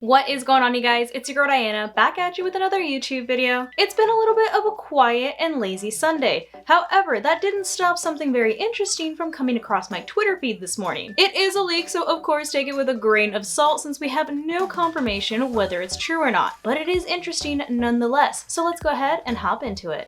What is going on, you guys? It's your girl Diana, back at you with another YouTube video. It's been a little bit of a quiet and lazy Sunday. However, that didn't stop something very interesting from coming across my Twitter feed this morning. It is a leak, so of course take it with a grain of salt since we have no confirmation whether it's true or not. But it is interesting nonetheless. So let's go ahead and hop into it.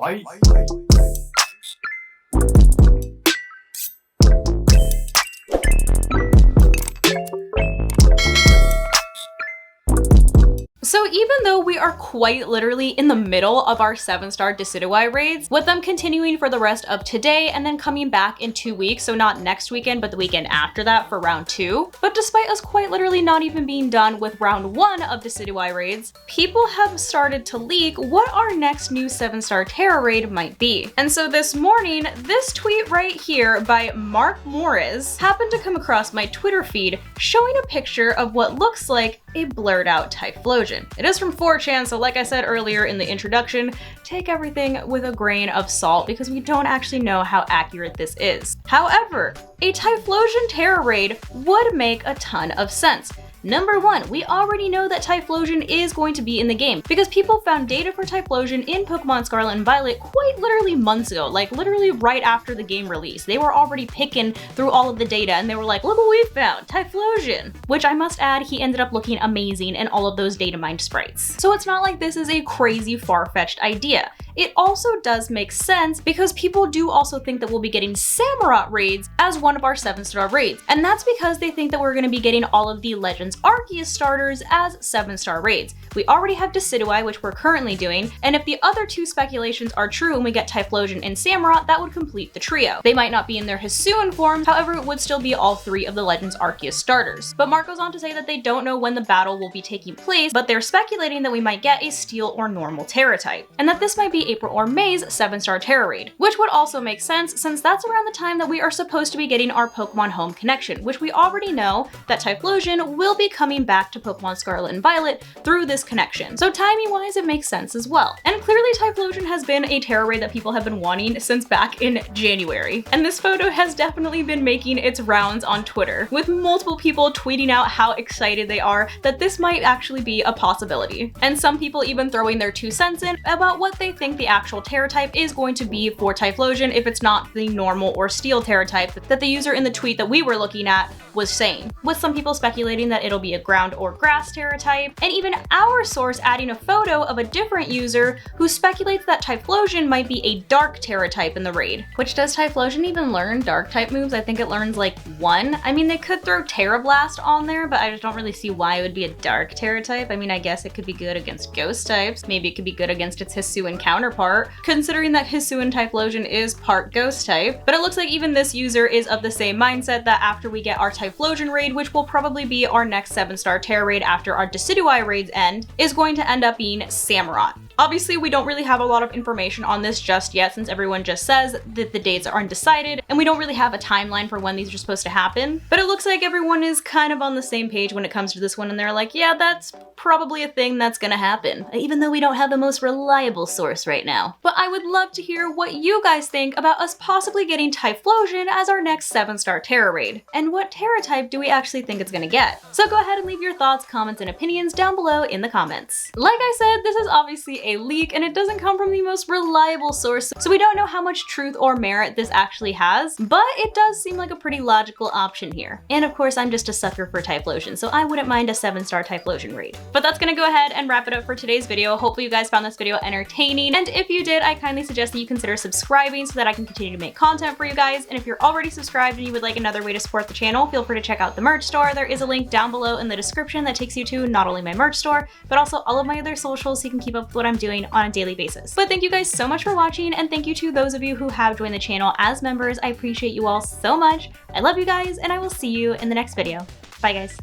So even though we are quite literally in the middle of our 7-star Decidueye raids, with them continuing for the rest of today and then coming back in 2 weeks, so not next weekend, but the weekend after that for round 2. But despite us quite literally not even being done with round 1 of Decidueye raids, people have started to leak what our next new 7-star Tera raid might be. And so this morning, this tweet right here by Mark Morris happened to come across my Twitter feed showing a picture of what looks like a blurred out Typhlosion. It is from 4chan, so like I said earlier in the introduction, take everything with a grain of salt because we don't actually know how accurate this is. However, a Typhlosion Tera raid would make a ton of sense. Number 1, we already know that Typhlosion is going to be in the game because people found data for Typhlosion in Pokemon Scarlet and Violet quite literally months ago, like literally right after the game release. They were already picking through all of the data and they were like, look what we found, Typhlosion! Which I must add, he ended up looking amazing in all of those data mined sprites. So it's not like this is a crazy far-fetched idea. It also does make sense because people do also think that we'll be getting Samurott raids as one of our 7-star raids. And that's because they think that we're going to be getting all of the Legends Arceus starters as 7-star raids. We already have Decidueye, which we're currently doing, and if the other 2 speculations are true and we get Typhlosion and Samurott, that would complete the trio. They might not be in their Hisuian forms, however it would still be all 3 of the Legends Arceus starters. But Mark goes on to say that they don't know when the battle will be taking place, but they're speculating that we might get a Steel or normal Tera type, and that this might be April or May's 7-star Tera raid, which would also make sense since that's around the time that we are supposed to be getting our Pokemon Home connection, which we already know that Typhlosion will be coming back to Pokemon Scarlet and Violet through this connection. So timing-wise, it makes sense as well. And clearly Typhlosion has been a Tera raid that people have been wanting since back in January. And this photo has definitely been making its rounds on Twitter, with multiple people tweeting out how excited they are that this might actually be a possibility. And some people even throwing their 2 cents in about what they think the actual Tera type is going to be for Typhlosion if it's not the normal or Steel Tera type that the user in the tweet that we were looking at was saying, with some people speculating that it'll be a ground or grass Tera type, and even our source adding a photo of a different user who speculates that Typhlosion might be a dark Tera type in the raid. Which, does Typhlosion even learn dark type moves? I think it learns like 1. I mean, they could throw Tera Blast on there, but I just don't really see why it would be a dark Tera type. I mean, I guess it could be good against ghost types. Maybe it could be good against its Hisuian counterpart, considering that Hisuian Typhlosion is part ghost type. But it looks like even this user is of the same mindset that after we get our Typhlosion raid, which will probably be our next 7-star Tera raid after our Decidueye raids end, is going to end up being Samurott. Obviously, we don't really have a lot of information on this just yet since everyone just says that the dates are undecided and we don't really have a timeline for when these are supposed to happen. But it looks like everyone is kind of on the same page when it comes to this one and they're like, yeah, that's probably a thing that's gonna happen, even though we don't have the most reliable source right now. But I would love to hear what you guys think about us possibly getting Typhlosion as our next 7-star Tera raid. And what Tera type do we actually think it's gonna get? So go ahead and leave your thoughts, comments, and opinions down below in the comments. Like I said, this is obviously a leak and it doesn't come from the most reliable source, so we don't know how much truth or merit this actually has, but it does seem like a pretty logical option here. And of course, I'm just a sucker for Typhlosion, so I wouldn't mind a 7-star Typhlosion raid. But that's gonna go ahead and wrap it up for today's video. Hopefully you guys found this video entertaining, and if you did, I kindly suggest that you consider subscribing so that I can continue to make content for you guys. And if you're already subscribed and you would like another way to support the channel, feel free to check out the merch store. There is a link down below in the description that takes you to not only my merch store, but also all of my other socials so you can keep up with what I'm doing on a daily basis. But thank you guys so much for watching, and thank you to those of you who have joined the channel as members. I appreciate you all so much. I love you guys, and I will see you in the next video. Bye guys.